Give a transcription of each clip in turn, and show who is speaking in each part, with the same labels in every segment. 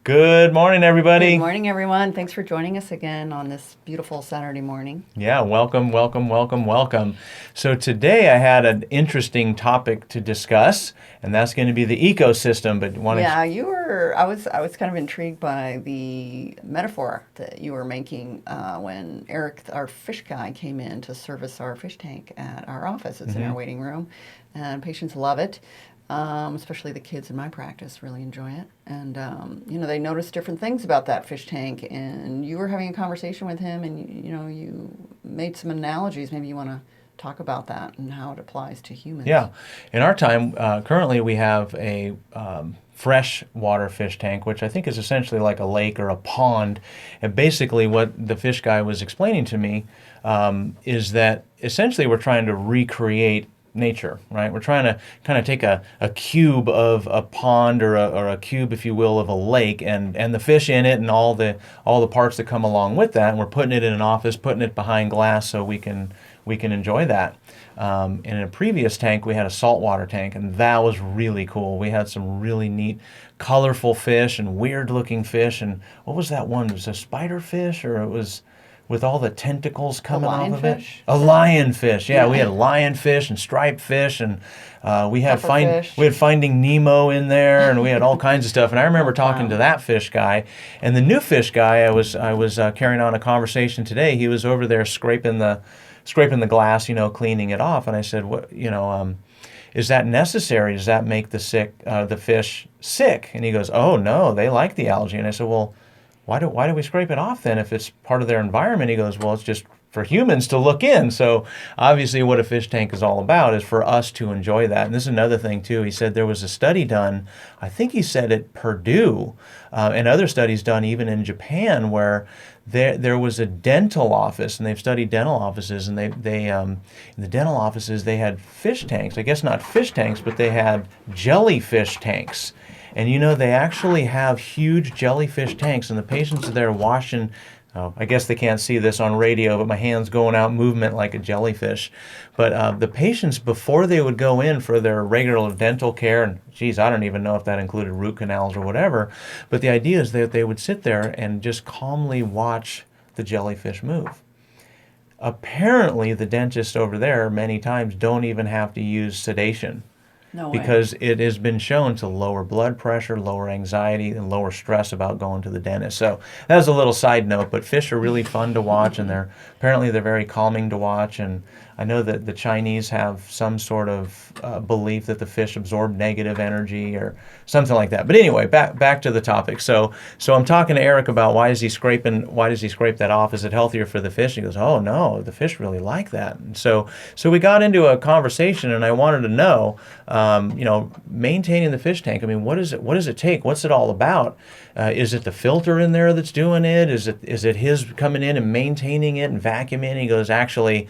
Speaker 1: Good morning, everybody.
Speaker 2: Good morning, everyone. Thanks for joining us again on this beautiful Saturday morning.
Speaker 1: Yeah, welcome, welcome, welcome, welcome. So today I had an interesting topic to discuss, and that's going to be the ecosystem. But want
Speaker 2: Yeah,
Speaker 1: to
Speaker 2: you were. I was kind of intrigued by the metaphor that you were making when Eric, our fish guy, came in to service our fish tank at our office. It's in our waiting room, and patients love it. Especially the kids in my practice really enjoy it, and they notice different things about that fish tank. And you were having a conversation with him, and you made some analogies. Maybe you want to talk about that and how it applies to humans.
Speaker 1: Yeah, in our time, currently we have a freshwater fish tank, which I think is essentially like a lake or a pond. And basically, what the fish guy was explaining to me is that essentially we're trying to recreate nature, right? We're trying to kind of take a cube of a pond or a cube, if you will, of a lake and the fish in it and all the parts that come along with that. And we're putting it in an office, putting it behind glass so we can enjoy that. In a previous tank, we had a saltwater tank, and that was really cool. We had some really neat, colorful fish and weird-looking fish. And what was that one? It was a spider fish, or it was with all the tentacles coming off of it?
Speaker 2: Lionfish?
Speaker 1: A lionfish. Yeah,
Speaker 2: Yeah.
Speaker 1: we had lionfish and striped fish, and we had
Speaker 2: Pufferfish.
Speaker 1: Finding Nemo in there, and we had all kinds of stuff. And I remember talking to that fish guy, and the new fish guy. I was carrying on a conversation today. He was over there scraping the glass, cleaning it off, and I said, "What, is that necessary? Does that make the fish sick?" And he goes, "Oh no, they like the algae." And I said, "Well, why do we scrape it off then if it's part of their environment?" He goes, "Well, it's just for humans to look in." So obviously what a fish tank is all about is for us to enjoy that. And this is another thing too. He said there was a study done, I think he said at Purdue, and other studies done even in Japan, where there was a dental office, and they've studied dental offices, and they in the dental offices they had fish tanks. I guess not fish tanks, but they had jellyfish tanks. And they actually have huge jellyfish tanks, and the patients are there washing. Oh, I guess they can't see this on radio, but my hand's going out movement like a jellyfish. But the patients, before they would go in for their regular dental care, and geez, I don't even know if that included root canals or whatever, but the idea is that they would sit there and just calmly watch the jellyfish move. Apparently, the dentists over there many times don't even have to use sedation.
Speaker 2: No way.
Speaker 1: Because it has been shown to lower blood pressure, lower anxiety, and lower stress about going to the dentist. So that was a little side note, but fish are really fun to watch, and they're very calming to watch. And I know that the Chinese have some sort of belief that the fish absorb negative energy or something like that. But anyway, back to the topic. So I'm talking to Eric about why does he scrape that off? Is it healthier for the fish? He goes, "Oh no, the fish really like that." And so we got into a conversation, and I wanted to know, maintaining the fish tank. I mean, what does it take? What's it all about? Is it the filter in there that's doing it? Is it his coming in and maintaining it and vacuuming? He goes, "Actually,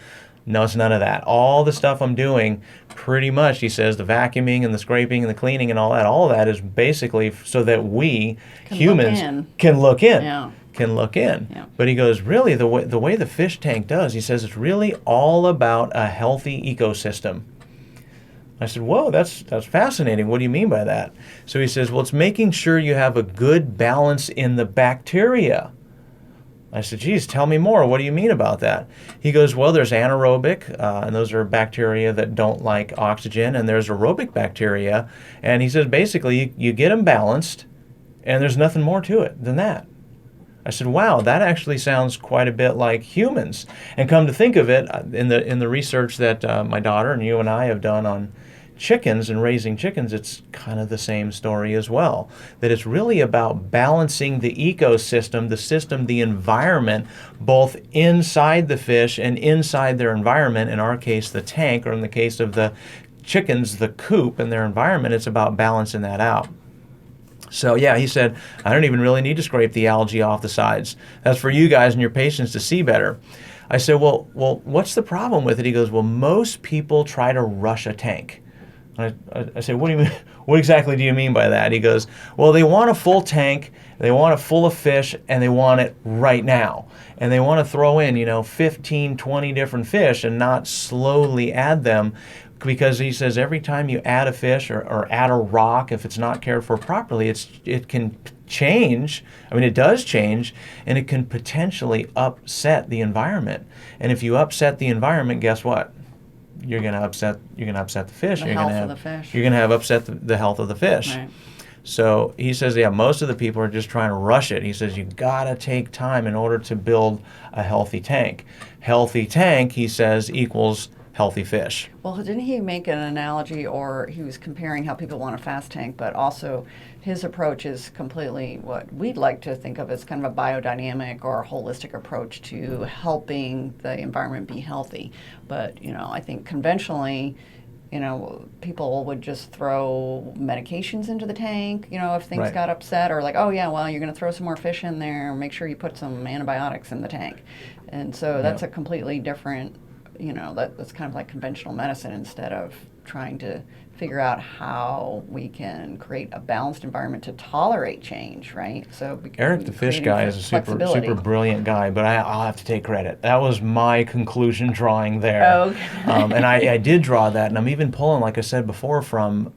Speaker 1: no, it's none of that. All the stuff I'm doing, pretty much," he says, "the vacuuming and the scraping and the cleaning and all of that is basically so that we humans can look in."
Speaker 2: Yeah.
Speaker 1: Can look in.
Speaker 2: Yeah.
Speaker 1: But he goes, really, the way the fish tank does, he says, it's really all about a healthy ecosystem. I said, "Whoa, that's fascinating. What do you mean by that?" So he says, "Well, it's making sure you have a good balance in the bacteria." I said, "Geez, tell me more. What do you mean about that?" He goes, "Well, there's anaerobic, and those are bacteria that don't like oxygen, and there's aerobic bacteria." And he says, basically, you get them balanced, and there's nothing more to it than that. I said, "Wow, that actually sounds quite a bit like humans." And come to think of it, in the research that my daughter and you and I have done on chickens and raising chickens, it's kind of the same story as well. That it's really about balancing the ecosystem, the environment, both inside the fish and inside their environment. In our case, the tank, or in the case of the chickens, the coop and their environment. It's about balancing that out. So yeah, he said, "I don't even really need to scrape the algae off the sides. That's for you guys and your patients to see better." I said, well, what's the problem with it? He goes, "Well, most people try to rush a tank." I said, "What do you mean? What exactly do you mean by that?" He goes, "Well, they want a full tank, they want it full of fish, and they want it right now. And they want to throw in, 15, 20 different fish and not slowly add them." Because he says every time you add a fish or add a rock, if it's not cared for properly, it can change. I mean, it does change, and it can potentially upset the environment. And if you upset the environment, guess what? You're going to upset the fish.
Speaker 2: The health of the fish.
Speaker 1: You're going to have upset the health of the fish.
Speaker 2: Right.
Speaker 1: So he says, yeah, most of the people are just trying to rush it. He says, you got to take time in order to build a healthy tank. Healthy tank, he says, equals healthy fish.
Speaker 2: Well, didn't he make an analogy, or he was comparing how people want a fast tank, but also his approach is completely what we'd like to think of as kind of a biodynamic or holistic approach to helping the environment be healthy. But, I think conventionally, people would just throw medications into the tank, if things
Speaker 1: Right.
Speaker 2: got upset, or like, oh yeah, well, you're going to throw some more fish in there, make sure you put some antibiotics in the tank. And so that's a completely different, that's kind of like conventional medicine, instead of trying to figure out how we can create a balanced environment to tolerate change, right? So
Speaker 1: Eric the fish guy is a super brilliant guy, but I'll have to take credit. That was my conclusion drawing there.
Speaker 2: Oh, okay.
Speaker 1: And I did draw that, and I'm even pulling, like I said before, from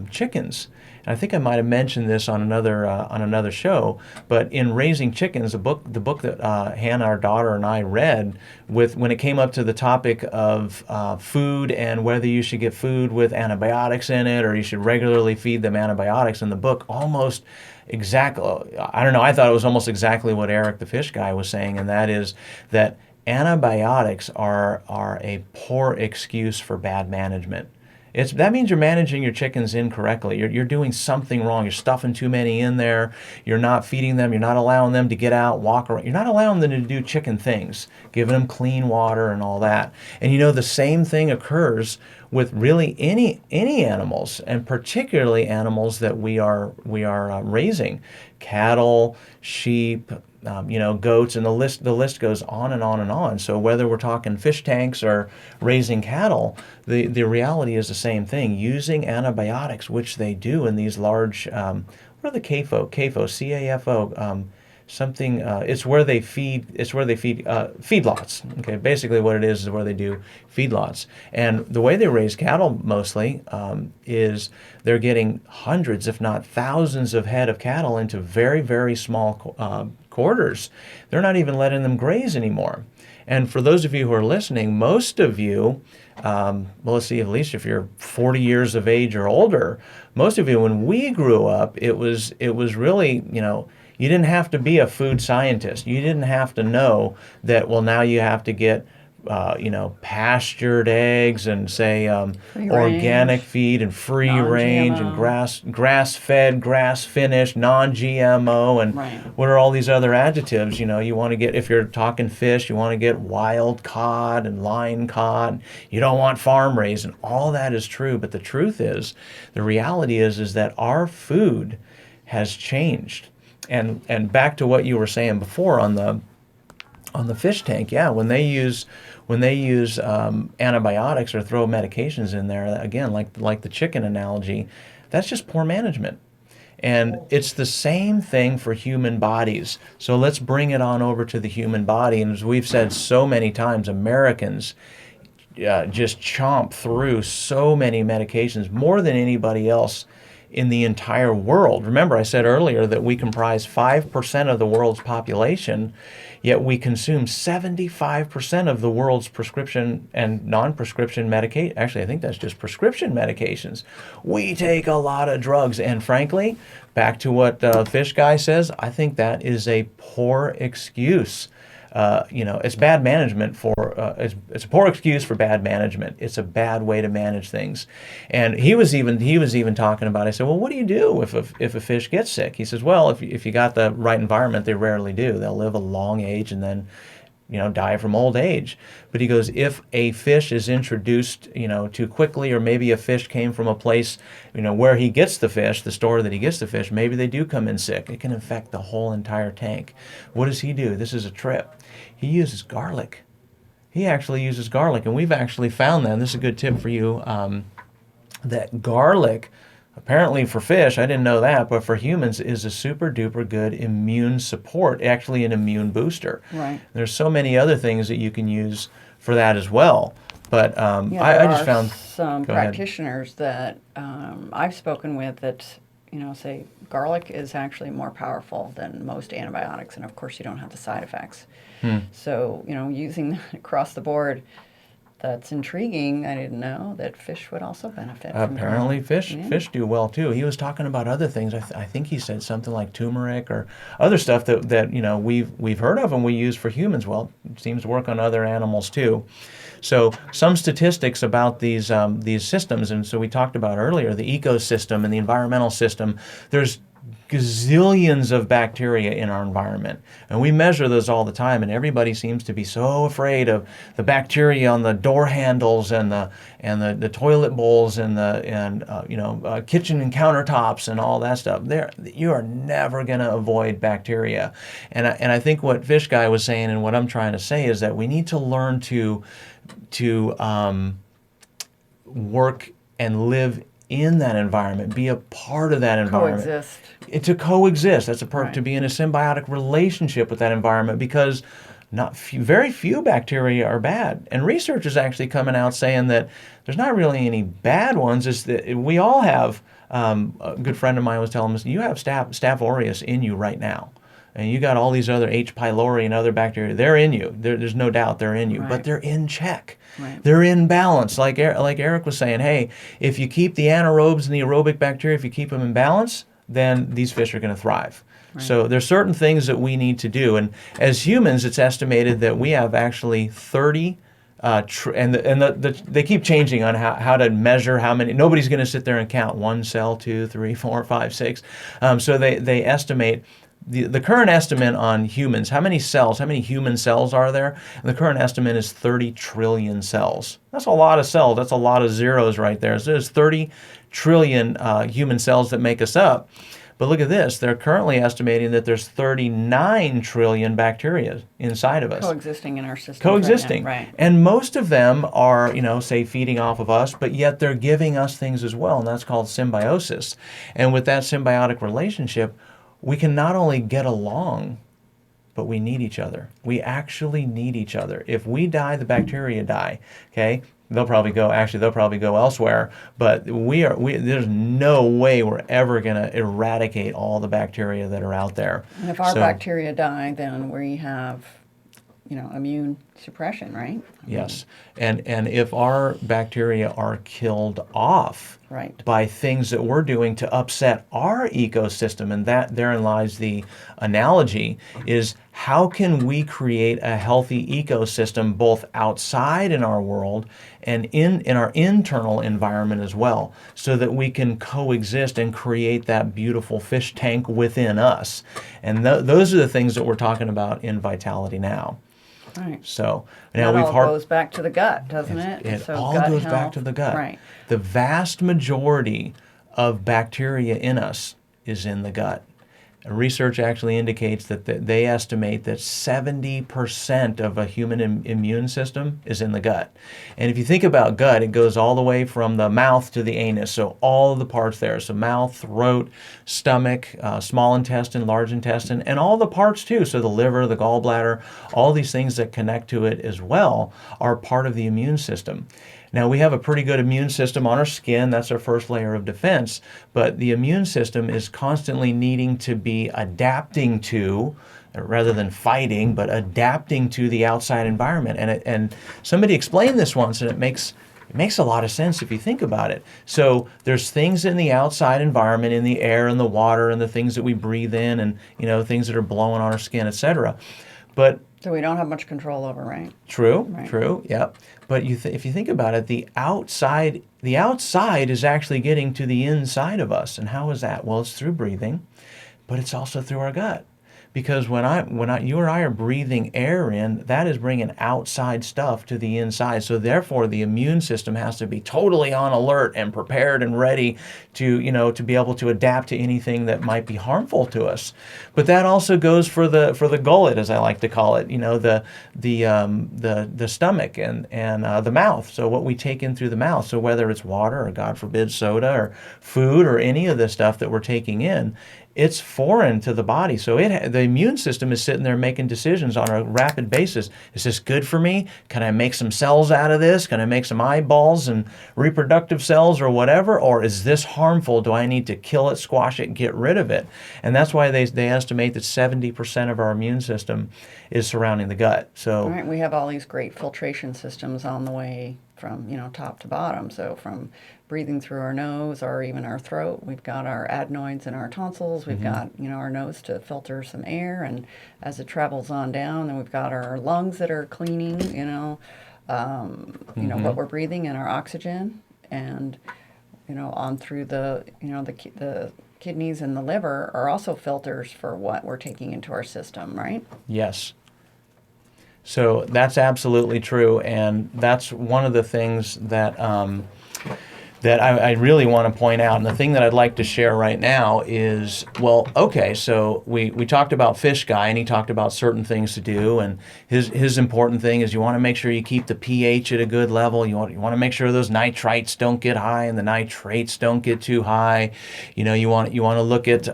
Speaker 1: chickens. And I think I might have mentioned this on another show, but in Raising Chickens, the book that Hannah, our daughter, and I read, when it came up to the topic of food and whether you should get food with antibiotics in it or you should regularly feed them antibiotics, in the book almost exactly, I don't know, I thought it was almost exactly what Eric the fish guy was saying, and that is that antibiotics are a poor excuse for bad management. That means you're managing your chickens incorrectly. You're doing something wrong. You're stuffing too many in there. You're not feeding them. You're not allowing them to get out, walk around. You're not allowing them to do chicken things, giving them clean water and all that. And the same thing occurs with really any animals, and particularly animals that we are raising, cattle, sheep, goats, and the list goes on and on and on. So whether we're talking fish tanks or raising cattle, the reality is the same thing. Using antibiotics, which they do in these large, what are the CAFO, C-A-F-O, something. It's where they feed. Feedlots. Okay, basically what it is where they do feedlots. And the way they raise cattle mostly is they're getting hundreds, if not thousands, of head of cattle into very, very small quarters. They're not even letting them graze anymore. And for those of you who are listening, most of you, let's see, at least if you're 40 years of age or older, most of you, when we grew up, it was really, you didn't have to be a food scientist. You didn't have to know that, well, now you have to get, pastured eggs and say organic feed and free range and grass-fed, grass-finished, non-GMO, and
Speaker 2: right.
Speaker 1: What are all these other adjectives? You want to get, if you're talking fish, you want to get wild cod and line cod. You don't want farm raised, and all that is true. But the truth is, the reality is that our food has changed. And back to what you were saying before on the fish tank, yeah, when they use antibiotics or throw medications in there, again, like the chicken analogy, that's just poor management. And it's the same thing for human bodies. So let's bring it on over to the human body. And as we've said so many times, Americans just chomp through so many medications, more than anybody else in the entire world. Remember, I said earlier that we comprise 5% of the world's population, yet we consume 75% of the world's prescription and non-prescription medication. Actually, I think that's just prescription medications. We take a lot of drugs, and frankly, back to what the fish guy says, I think that is a poor excuse. It's bad management it's a poor excuse for bad management. It's a bad way to manage things. And he was even talking about, I said, well, what do you do if a fish gets sick? He says, well, if you got the right environment, they rarely do. They'll live a long age and then die from old age. But he goes, if a fish is introduced, too quickly, or maybe a fish came from a place, where he gets the fish, the store that he gets the fish, maybe they do come in sick. It can infect the whole entire tank. What does he do? This is a trip. He uses garlic. He actually uses garlic, and we've actually found that, and this is a good tip for you, that garlic, apparently for fish, I didn't know that, but for humans is a super duper good immune support, actually an immune booster.
Speaker 2: Right.
Speaker 1: There's so many other things that you can use for that as well. But I just found
Speaker 2: some practitioners that I've spoken with that, say garlic is actually more powerful than most antibiotics, and of course you don't have the side effects. So, using that across the board, that's intriguing. I didn't know that fish would also benefit from
Speaker 1: Apparently,
Speaker 2: garlic.
Speaker 1: fish do well too. He was talking about other things. I think he said something like turmeric or other stuff that we've heard of and we use for humans. Well, it seems to work on other animals too. So some statistics about these systems, and so we talked about earlier the ecosystem and the environmental system. There's gazillions of bacteria in our environment, and we measure those all the time, and everybody seems to be so afraid of the bacteria on the door handles and the toilet bowls and kitchen and countertops and all that stuff. You are never going to avoid bacteria, and I think what Fish Guy was saying and what I'm trying to say is that we need to learn to work and live in that environment, be a part of that environment.
Speaker 2: Coexist.
Speaker 1: To coexist. That's a perk,
Speaker 2: Right.
Speaker 1: to be in a symbiotic relationship with that environment, because very few bacteria are bad. And research is actually coming out saying that there's not really any bad ones. It's that we all have, a good friend of mine was telling us, you have Staph aureus in you right now. And you got all these other H. pylori and other bacteria. They're in you. There's no doubt they're in you,
Speaker 2: Right.
Speaker 1: but they're in check.
Speaker 2: Right.
Speaker 1: They're in balance. Like Eric was saying, hey, if you keep the anaerobes and the aerobic bacteria, if you keep them in balance, then these fish are going to thrive.
Speaker 2: Right.
Speaker 1: So there's certain things that we need to do. And as humans, it's estimated that we have actually 30 they keep changing on how to measure how many. Nobody's going to sit there and count 1 cell, 2, 3, 4, 5, 6. So they estimate. The current estimate on humans, how many human cells are there? And the current estimate is 30 trillion cells. That's a lot of cells. That's a lot of zeros right there. So there's 30 trillion human cells that make us up. But look at this. They're currently estimating that there's 39 trillion bacteria inside of us.
Speaker 2: Coexisting in our system.
Speaker 1: Coexisting.
Speaker 2: Right.
Speaker 1: And most of them are, say, feeding off of us, but yet they're giving us things as well, and that's called symbiosis. And with that symbiotic relationship, we can not only get along, but we need each other. We actually need each other. If we die, the bacteria die. Okay? They'll probably go elsewhere, but there's no way we're ever going to eradicate all the bacteria that are out there.
Speaker 2: And if our bacteria die, then we have, immune suppression, right?
Speaker 1: Yes. And if our bacteria are killed off
Speaker 2: Right.
Speaker 1: by things that we're doing to upset our ecosystem, and that therein lies the analogy, is how can we create a healthy ecosystem both outside in our world and in our internal environment as well, so that we can coexist and create that beautiful fish tank within us. And those are the things that we're talking about in Vitality Now.
Speaker 2: Right.
Speaker 1: So now
Speaker 2: That all goes back to the gut, doesn't it?
Speaker 1: It
Speaker 2: So
Speaker 1: all
Speaker 2: gut
Speaker 1: goes
Speaker 2: health,
Speaker 1: back to the gut.
Speaker 2: Right.
Speaker 1: The vast majority of bacteria in us is in the gut. And research actually indicates that they estimate that 70% of a human immune system is in the gut. And if you think about gut, it goes all the way from the mouth to the anus, so all of the parts there. So mouth, throat, stomach, small intestine, large intestine, and all the parts too. So the liver, the gallbladder, all these things that connect to it as well are part of the immune system. Now, we have a pretty good immune system on our skin. That's our first layer of defense. But the immune system is constantly needing to be adapting to, rather than fighting, but adapting to the outside environment. And somebody explained this once, and it makes a lot of sense if you think about it. So there's things in the outside environment, in the air and the water and the things that we breathe in, and things that are blowing on our skin, etc. But
Speaker 2: So we don't have much control over, right?
Speaker 1: True,
Speaker 2: Right.
Speaker 1: true, yep. But if you think about it, the outside is actually getting to the inside of us. And how is that? Well, it's through breathing, but it's also through our gut. Because when you and I are breathing air in, that is bringing outside stuff to the inside. So therefore, the immune system has to be totally on alert and prepared and ready to be able to adapt to anything that might be harmful to us. But that also goes for the gullet, as I like to call it. The stomach and the mouth. So what we take in through the mouth. So whether it's water or, God forbid, soda or food or any of the stuff that we're taking in, it's foreign to the body. So the immune system is sitting there making decisions on a rapid basis. Is this good for me? Can I make some cells out of this? Can I make some eyeballs and reproductive cells or whatever? Or is this harmful? Do I need to kill it, squash it, get rid of it? And that's why they estimate that 70% of our immune system is surrounding the gut. So
Speaker 2: Right, we have all these great filtration systems on the way from, top to bottom. So from breathing through our nose or even our throat, we've got our adenoids in our tonsils, we've got, our nose to filter some air, and as it travels on down, then we've got our lungs that are cleaning, what we're breathing and our oxygen, and, on through the kidneys and the liver are also filters for what we're taking into our system, right?
Speaker 1: yes. So that's absolutely true, and that's one of the things that that I really want to point out. And the thing that I'd like to share right now is, well, okay, so we talked about Fish Guy, and he talked about certain things to do, and his important thing is you want to make sure you keep the pH at a good level. You want to make sure those nitrites don't get high and the nitrates don't get too high. You want to look at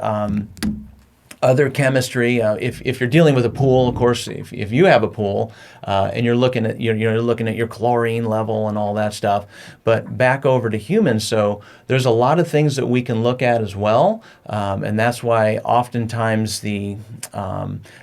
Speaker 1: other chemistry. If you're dealing with a pool, of course, if you have a pool and you're looking at your chlorine level and all that stuff. But back over to humans, so there's a lot of things that we can look at as well, and that's why oftentimes the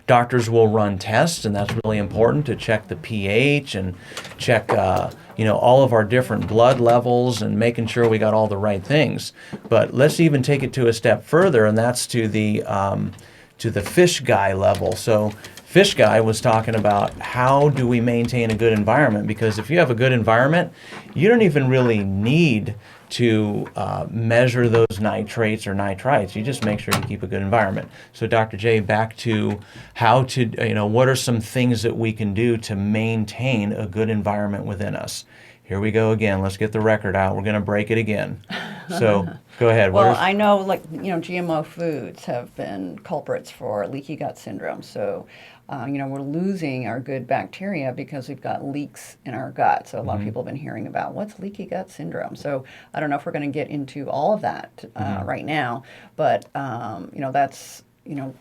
Speaker 1: doctors will run tests, and that's really important to check the pH and check all of our different blood levels and making sure we got all the right things. But let's even take it to a step further, and that's to the Fish Guy level. So Fish Guy was talking about how do we maintain a good environment, because if you have a good environment, you don't even really need to measure those nitrates or nitrites. You just make sure you keep a good environment. So Dr. J, back to how to, what are some things that we can do to maintain a good environment within us? Here we go again. Let's get the record out. We're going to break it again. So go ahead.
Speaker 2: Well, I know, GMO foods have been culprits for leaky gut syndrome. So, we're losing our good bacteria because we've got leaks in our gut. So a lot of people have been hearing about what's leaky gut syndrome. So I don't know if we're going to get into all of that right now, but, that's...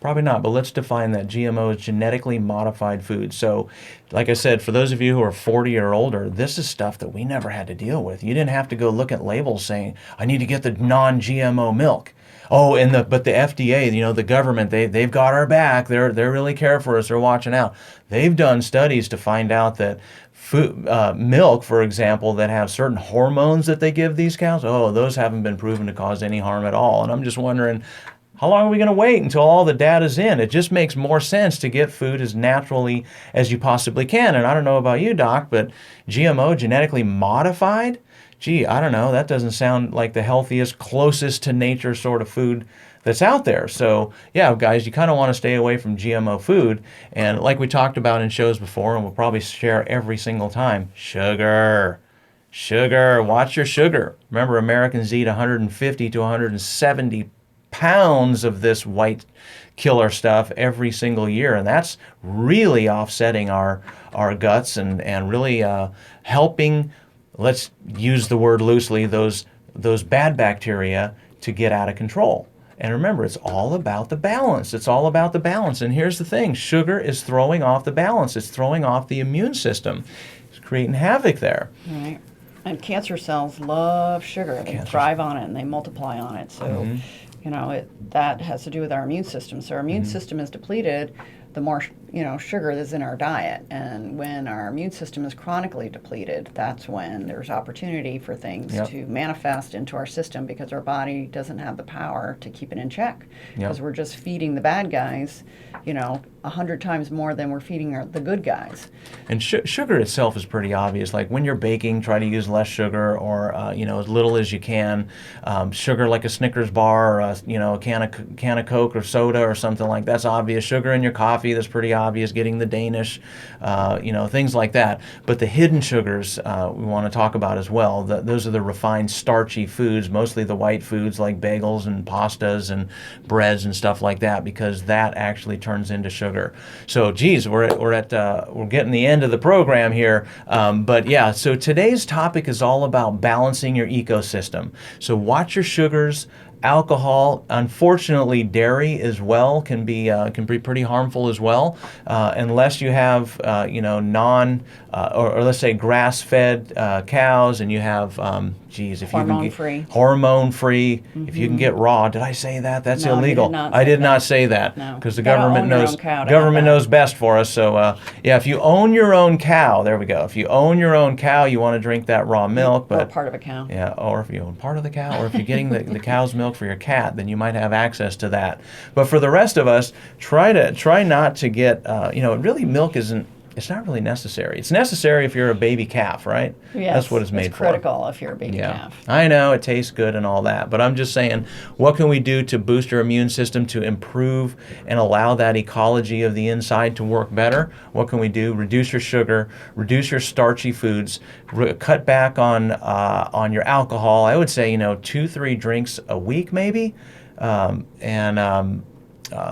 Speaker 1: Probably not, but let's define that. GMO is genetically modified food. So, like I said, for those of you who are 40 or older, this is stuff that we never had to deal with. You didn't have to go look at labels saying, I need to get the non-GMO milk. Oh, but the FDA, the government, they've got our back. They're really care for us. They're watching out. They've done studies to find out that milk, for example, that have certain hormones that they give these cows, those haven't been proven to cause any harm at all. And I'm just wondering, how long are we going to wait until all the data's in? It just makes more sense to get food as naturally as you possibly can. And I don't know about you, Doc, but GMO, genetically modified? Gee, I don't know. That doesn't sound like the healthiest, closest to nature sort of food that's out there. So, yeah, guys, you kind of want to stay away from GMO food. And like we talked about in shows before, and we'll probably share every single time, sugar. Sugar. Watch your sugar. Remember, Americans eat 150 to 170 pounds of this white killer stuff every single year, and that's really offsetting our guts and really helping, let's use the word loosely, those bad bacteria to get out of control. And remember, it's all about the balance. It's all about the balance. And here's the thing, sugar is throwing off the balance. It's throwing off the immune system. It's creating havoc there.
Speaker 2: Right. And cancer cells love sugar. They thrive on it and they multiply on it. So that has to do with our immune system. So our immune system is depleted, the more sugar is in our diet. And when our immune system is chronically depleted, that's when there's opportunity for things to manifest into our system, because our body doesn't have the power to keep it in check. Because we're just feeding the bad guys, 100 times more than we're feeding the good guys. And
Speaker 1: sugar itself is pretty obvious. Like when you're baking, try to use less sugar, or as little as you can. Sugar like a Snickers bar, or a can of Coke or soda or something like that's obvious. Sugar in your coffee, that's pretty obvious. Getting the Danish, things like that. But the hidden sugars we want to talk about as well. Those are the refined starchy foods, mostly the white foods like bagels and pastas and breads and stuff like that, because that actually turns into sugar. So, geez, we're getting the end of the program here. But yeah, so today's topic is all about balancing your ecosystem. So watch your sugars. alcohol, unfortunately, dairy as well can be pretty harmful as well, unless you have or let's say grass-fed cows, and you have if
Speaker 2: Hormone-free.
Speaker 1: Hormone-free. If you can get raw, did I say that? That's
Speaker 2: No, you
Speaker 1: illegal.
Speaker 2: did not
Speaker 1: I
Speaker 2: say
Speaker 1: did not
Speaker 2: that.
Speaker 1: say that
Speaker 2: No.
Speaker 1: because the
Speaker 2: You gotta
Speaker 1: government
Speaker 2: own your
Speaker 1: knows
Speaker 2: own cow to
Speaker 1: government
Speaker 2: have that.
Speaker 1: knows best for us. So yeah, if you own your own cow, there we go. If you own your own cow, you want to drink that raw milk,
Speaker 2: Or
Speaker 1: but
Speaker 2: part of a cow.
Speaker 1: yeah, or if you own part of the cow, or if you're getting the cow's milk for your cat, then you might have access to that. But for the rest of us, try not to get really milk isn't. It's not really necessary. It's necessary if you're a baby calf, right?
Speaker 2: Yes,
Speaker 1: That's what it's made
Speaker 2: it's critical if you're a baby
Speaker 1: yeah.
Speaker 2: calf.
Speaker 1: I know it tastes good and all that, but I'm just saying, what can we do to boost your immune system to improve and allow that ecology of the inside to work better? What can we do? Reduce your sugar, reduce your starchy foods, cut back on your alcohol. I would say 2-3 drinks a week maybe,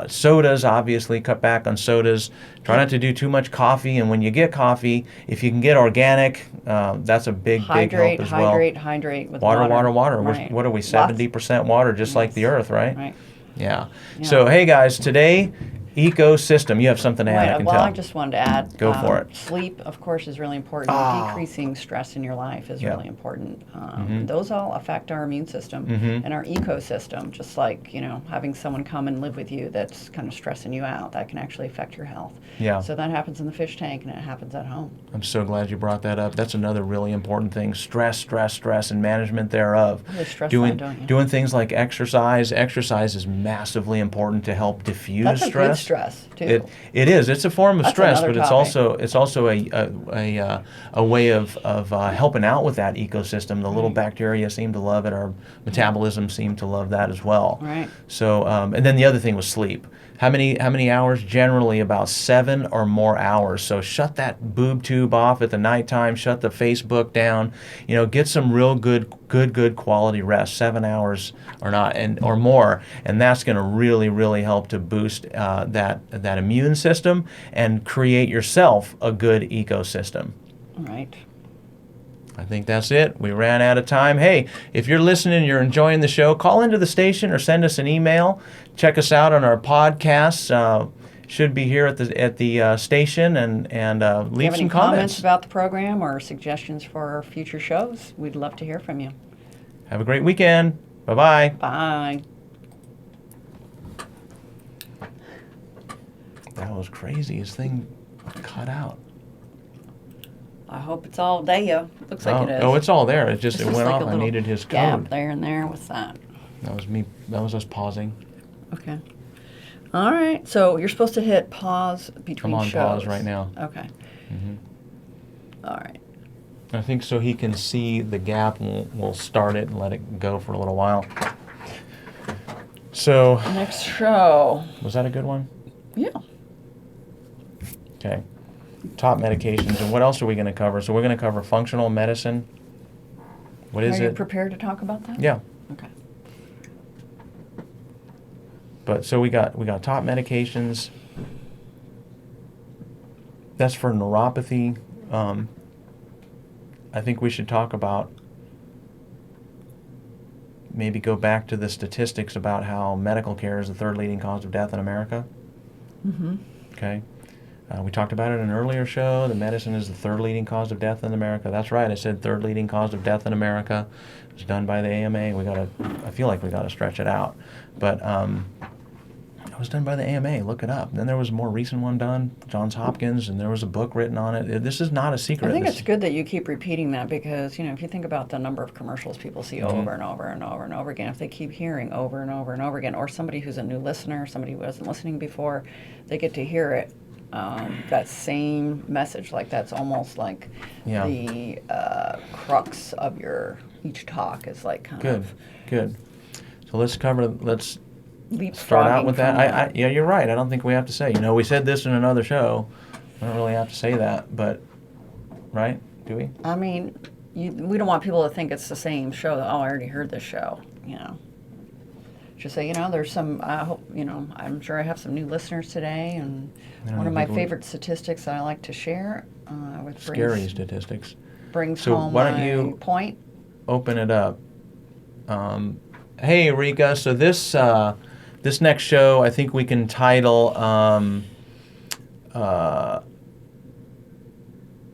Speaker 1: sodas, obviously, cut back on sodas. Try not to do too much coffee, and when you get coffee, if you can get organic, that's a big help as well.
Speaker 2: Hydrate with water.
Speaker 1: Water.
Speaker 2: Right.
Speaker 1: What are we, 70% water, just like the earth, right?
Speaker 2: Right.
Speaker 1: Yeah. So, hey guys, today, ecosystem. You have something to add, I can tell.
Speaker 2: I just wanted to add.
Speaker 1: Go for it.
Speaker 2: Sleep, of course, is really important. Decreasing stress in your life is really important. Those all affect our immune system and our ecosystem. Just like having someone come and live with you that's kind of stressing you out, that can actually affect your health.
Speaker 1: Yeah.
Speaker 2: So that happens in the fish tank, and it happens at home.
Speaker 1: I'm so glad you brought that up. That's another really important thing. Stress, and management thereof.
Speaker 2: Really stress
Speaker 1: doing
Speaker 2: don't you?
Speaker 1: Doing things like exercise. Exercise is massively important to help diffuse
Speaker 2: That's
Speaker 1: stress.
Speaker 2: Good stress too.
Speaker 1: It is. It's a form of
Speaker 2: That's
Speaker 1: stress,
Speaker 2: another
Speaker 1: but
Speaker 2: topic.
Speaker 1: it's also a way of helping out with that ecosystem. The little bacteria seem to love it. Our metabolism seem to love that as well.
Speaker 2: Right.
Speaker 1: So and then the other thing was sleep. How many hours? Generally about 7 or more hours. So shut that boob tube off at the nighttime. Shut the Facebook down. Get some real good quality rest. 7 hours or more, and that's going to really help to boost that immune system and create yourself a good ecosystem.
Speaker 2: All right.
Speaker 1: I think that's it. We ran out of time. Hey, if you're listening and you're enjoying the show, call into the station or send us an email. Check us out on our podcasts. Should be here at the station, and leave some
Speaker 2: comments about the program or suggestions for future shows. We'd love to hear from you.
Speaker 1: Have a great weekend. Bye-bye.
Speaker 2: Bye.
Speaker 1: That was crazy. His thing cut out.
Speaker 2: I hope it's all there. Looks like it is.
Speaker 1: Oh, it's all there. It went
Speaker 2: like
Speaker 1: off.
Speaker 2: a
Speaker 1: I
Speaker 2: little
Speaker 1: needed his
Speaker 2: gap
Speaker 1: code.
Speaker 2: there and there. What's that?
Speaker 1: That was me. That was us pausing.
Speaker 2: Okay. All right. So you're supposed to hit pause between
Speaker 1: I'm on
Speaker 2: shows.
Speaker 1: pause right now.
Speaker 2: Okay. All right.
Speaker 1: I think so he can see the gap, and we'll start it and let it go for a little while. So.
Speaker 2: Next show.
Speaker 1: Was that a good one?
Speaker 2: Yeah.
Speaker 1: Okay. Top medications, and what else are we going to cover? So we're going to cover functional medicine. What is it?
Speaker 2: Are you prepared to talk about that?
Speaker 1: Yeah.
Speaker 2: Okay.
Speaker 1: But so we got top medications. That's for neuropathy. I think we should talk about, maybe go back to the statistics about how medical care is the third leading cause of death in America. Okay. We talked about it in an earlier show. The medicine is the third leading cause of death in America. That's right. I said third leading cause of death in America. It was done by the AMA. I feel like we got to stretch it out. But it was done by the AMA. Look it up. And then there was a more recent one done, Johns Hopkins, and there was a book written on it. This is not a secret.
Speaker 2: I think it's good that you keep repeating that because, if you think about the number of commercials people see over and over and over and over again, if they keep hearing over and over and over again, or somebody who's a new listener, somebody who wasn't listening before, they get to hear it. That same message, like that's almost like the crux of each talk is like kind of
Speaker 1: good. So let's
Speaker 2: leapfrogging
Speaker 1: start out with
Speaker 2: from
Speaker 1: that. Yeah, you're right. I don't think we have to say. We said this in another show. I don't really have to say that, but right? Do we?
Speaker 2: I mean, we don't want people to think it's the same show. I already heard this show. Just say, there's some. I hope I'm sure I have some new listeners today, and one of my favorite statistics that I like to share with
Speaker 1: scary statistics
Speaker 2: brings
Speaker 1: so
Speaker 2: home
Speaker 1: why don't
Speaker 2: my
Speaker 1: you
Speaker 2: point.
Speaker 1: Open it up. Hey, Rika. So this next show, I think we can title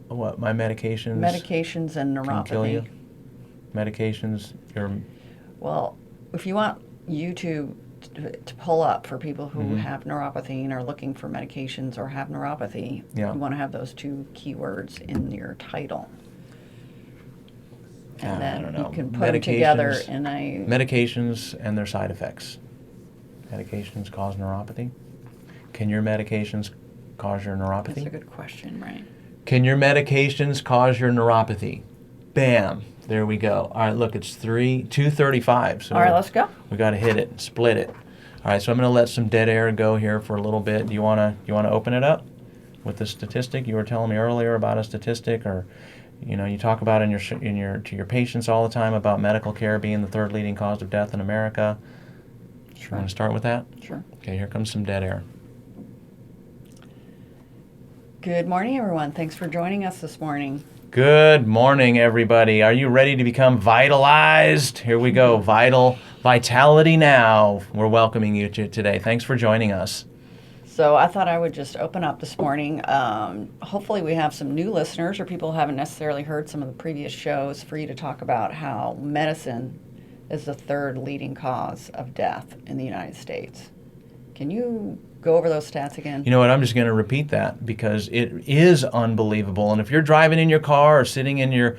Speaker 1: what? My medications
Speaker 2: Medications and
Speaker 1: can kill you.
Speaker 2: neuropathy.
Speaker 1: Medications.
Speaker 2: Well, if you want YouTube to pull up for people who have neuropathy and are looking for medications or have neuropathy,
Speaker 1: Yeah.
Speaker 2: you want to have those two keywords in your title. And
Speaker 1: I
Speaker 2: then
Speaker 1: don't know.
Speaker 2: you can put them together
Speaker 1: Medications-
Speaker 2: in a...
Speaker 1: Medications and their side effects. Medications cause neuropathy. Can your medications cause your neuropathy?
Speaker 2: That's a good question, right?
Speaker 1: Can your medications cause your neuropathy? Bam. There we go. All right, look, it's 2:35. So
Speaker 2: All right, let's go.
Speaker 1: we got to hit it, split it. All right, so I'm going to let some dead air go here for a little bit. Do you want to open it up with the statistic you were telling me earlier about a statistic, or you talk about to your patients all the time about medical care being the third leading cause of death in America.
Speaker 2: Sure.
Speaker 1: You want to start with that?
Speaker 2: Sure.
Speaker 1: Okay, here comes some dead air.
Speaker 2: Good morning, everyone. Thanks for joining us this morning.
Speaker 1: Good morning, everybody. Are you ready to become vitalized? Here we go. Vitality now. We're welcoming you today. Thanks for joining us.
Speaker 2: So I thought I would just open up this morning. Hopefully we have some new listeners or people who haven't necessarily heard some of the previous shows for you to talk about how medicine is the third leading cause of death in the United States. Can you go over those stats again?
Speaker 1: You know what? I'm just going to repeat that because it is unbelievable. And if you're driving in your car or sitting in your,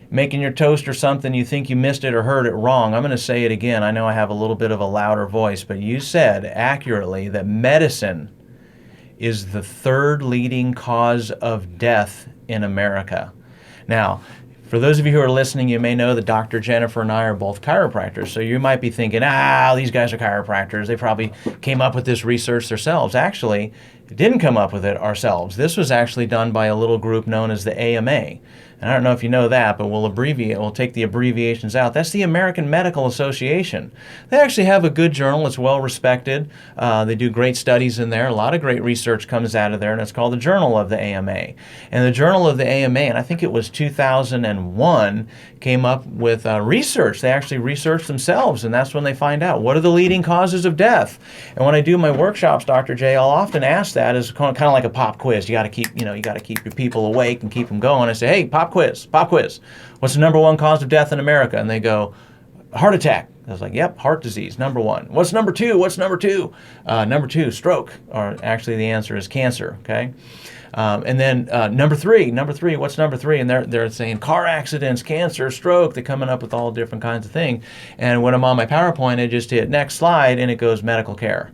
Speaker 1: making your toast or something, you think you missed it or heard it wrong, I'm going to say it again. I know I have a little bit of a louder voice, but you said accurately that medicine is the third leading cause of death in America. Now, for those of you who are listening, you may know that Dr. Jennifer and I are both chiropractors. So you might be thinking, these guys are chiropractors. They probably came up with this research themselves. Actually, didn't come up with it ourselves. This was actually done by a little group known as the AMA. And I don't know if you know that, but we'll take the abbreviations out. That's the American Medical Association. They actually have a good journal. It's well respected. They do great studies in there. A lot of great research comes out of there, and it's called the Journal of the AMA. And the Journal of the AMA, and I think it was 2001, came up with research. They actually researched themselves, and that's when they find out what are the leading causes of death. And when I do my workshops, Dr. J, I'll often ask that as kind of like a pop quiz. You got to keep your people awake and keep them going. I say, hey, pop quiz. What's the number one cause of death in America? And they go, heart attack. I was like, yep, heart disease, number one. What's number two? Number two, stroke. Or actually the answer is cancer, okay? And then number three, what's number three? And they're saying car accidents, cancer, stroke. They're coming up with all different kinds of things. And when I'm on my PowerPoint, I just hit next slide, and it goes medical care.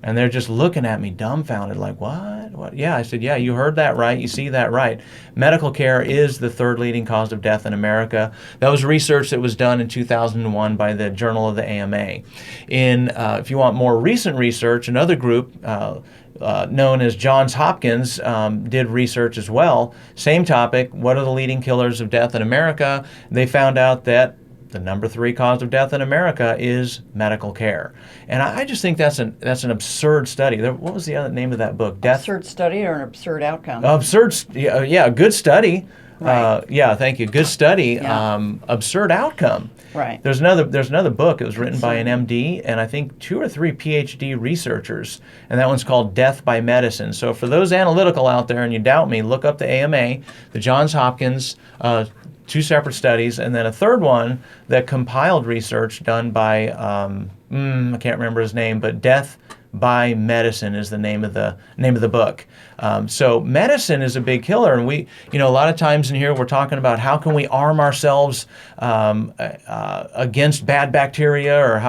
Speaker 1: And they're just looking at me dumbfounded, like, what? Yeah, I said, yeah, you heard that right. You see that right. Medical care is the third leading cause of death in America. That was research that was done in 2001 by the Journal of the AMA. If you want more recent research, another group known as Johns Hopkins did research as well. Same topic, what are the leading killers of death in America? They found out that the number 3 cause of death in America is medical care. And I just think that's an absurd study. What was the other name of that book?
Speaker 2: Absurd study or an absurd outcome?
Speaker 1: Yeah, good study.
Speaker 2: Right.
Speaker 1: Yeah, thank you. Good study.
Speaker 2: Yeah.
Speaker 1: Absurd outcome.
Speaker 2: Right.
Speaker 1: There's another book. It was written by an MD and I think 2 or 3 PhD researchers, and that one's called Death by Medicine. So for those analytical out there and you doubt me, look up the AMA, the Johns Hopkins, 2 separate studies, and then a third one that compiled research done by I can't remember his name, but Death by Medicine is the name of the book. So medicine is a big killer, and we, a lot of times in here we're talking about how can we arm ourselves against bad bacteria, or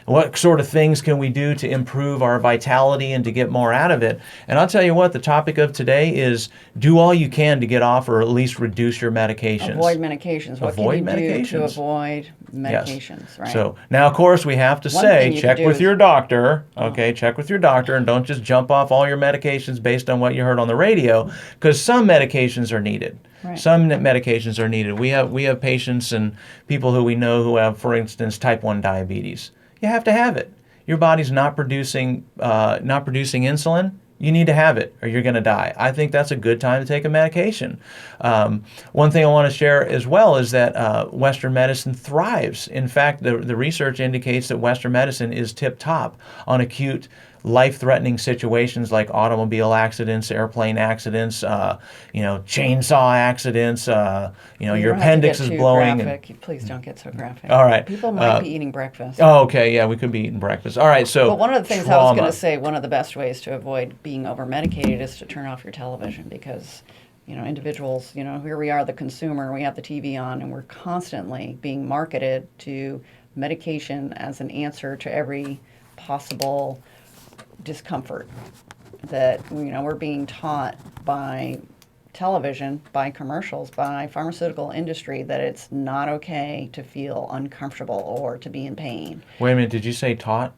Speaker 1: what sort of things can we do to improve our vitality and to get more out of it. And I'll tell you what, the topic of today is do all you can to get off or at least reduce your medications.
Speaker 2: Avoid medications. What
Speaker 1: Avoid
Speaker 2: can you
Speaker 1: medications.
Speaker 2: do to avoid medications?
Speaker 1: Yes.
Speaker 2: Right.
Speaker 1: So now, of course, we have to
Speaker 2: One thing
Speaker 1: say,
Speaker 2: you
Speaker 1: check
Speaker 2: could do
Speaker 1: with
Speaker 2: is-
Speaker 1: your doctor. Okay, check with your doctor, and don't just jump off all your medications based on what you heard on the radio, because some medications are needed.
Speaker 2: Right.
Speaker 1: Some medications are needed. We have patients and people who we know who have, for instance, type 1 diabetes. You have to have it. Your body's not producing insulin. You need to have it or you're going to die. I think that's a good time to take a medication. One thing I want to share as well is that Western medicine thrives. In fact, the research indicates that Western medicine is tip-top on acute life-threatening situations like automobile accidents, airplane accidents, chainsaw accidents,
Speaker 2: You
Speaker 1: your
Speaker 2: don't have to
Speaker 1: appendix
Speaker 2: get
Speaker 1: is
Speaker 2: too
Speaker 1: blowing.
Speaker 2: graphic. Please don't get so graphic.
Speaker 1: All right.
Speaker 2: People might be eating breakfast.
Speaker 1: Oh, okay. Yeah, we could be eating breakfast. All right. So,
Speaker 2: But one of the things I was going
Speaker 1: trauma.
Speaker 2: to say, one of the best ways to avoid being over medicated is to turn off your television because, individuals, here we are, the consumer, we have the TV on, and we're constantly being marketed to medication as an answer to every possible discomfort that, we're being taught by television, by commercials, by pharmaceutical industry that it's not okay to feel uncomfortable or to be in pain.
Speaker 1: Wait a minute. Did you say taught?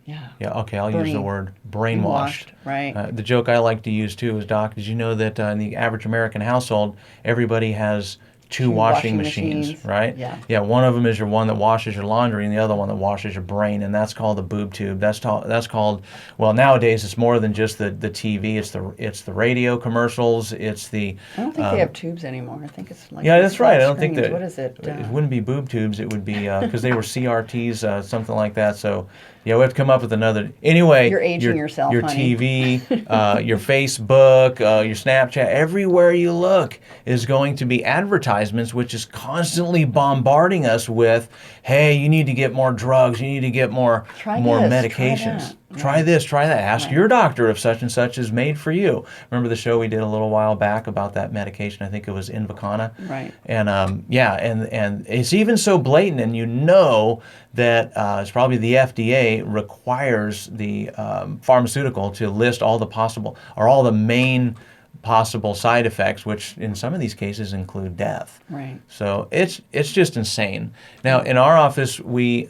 Speaker 2: Yeah.
Speaker 1: Yeah, okay, I'll use the word brainwashed.
Speaker 2: Right.
Speaker 1: The joke I like to use too is, Doc, did you know that in the average American household, everybody has two washing machines, right?
Speaker 2: Yeah.
Speaker 1: Yeah, one of them is your one that washes your laundry and the other one that washes your brain, and that's called the boob tube. That's called, well, nowadays it's more than just the TV, it's the radio commercials, it's the...
Speaker 2: I don't think they have tubes anymore. I think it's like...
Speaker 1: Yeah, that's right. I don't
Speaker 2: screens.
Speaker 1: think that...
Speaker 2: What is it?
Speaker 1: It wouldn't be boob tubes, it would be, because they were CRTs, something like that, so... Yeah, we have to come up with another. Anyway,
Speaker 2: You're aging yourself,
Speaker 1: your
Speaker 2: honey.
Speaker 1: TV, your Facebook, your Snapchat, everywhere you look is going to be advertisements, which is constantly bombarding us with, "Hey, you need to get more drugs. You need to get more
Speaker 2: Try
Speaker 1: medications.
Speaker 2: this, try that."
Speaker 1: Try this, try that. Ask
Speaker 2: Right.
Speaker 1: your doctor if such and such is made for you." Remember the show we did a little while back about that medication? I think it was Invokana.
Speaker 2: Right.
Speaker 1: And and it's even so blatant, and that it's probably the FDA requires the pharmaceutical to list all the main possible side effects, which in some of these cases include death.
Speaker 2: Right.
Speaker 1: So it's just insane. Now in our office, we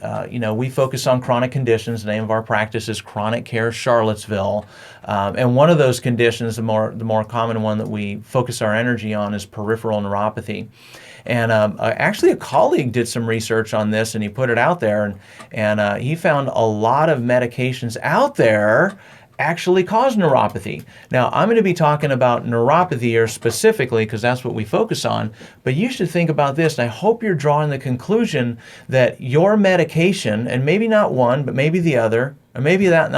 Speaker 1: focus on chronic conditions. The name of our practice is Chronic Care Charlottesville, and one of those conditions, the more common one that we focus our energy on, is peripheral neuropathy. And actually, a colleague did some research on this, and he put it out there, and he found a lot of medications out there actually cause neuropathy. Now, I'm going to be talking about neuropathy here specifically because that's what we focus on, but you should think about this, and I hope you're drawing the conclusion that your medication, and maybe not one, but maybe the other, or maybe that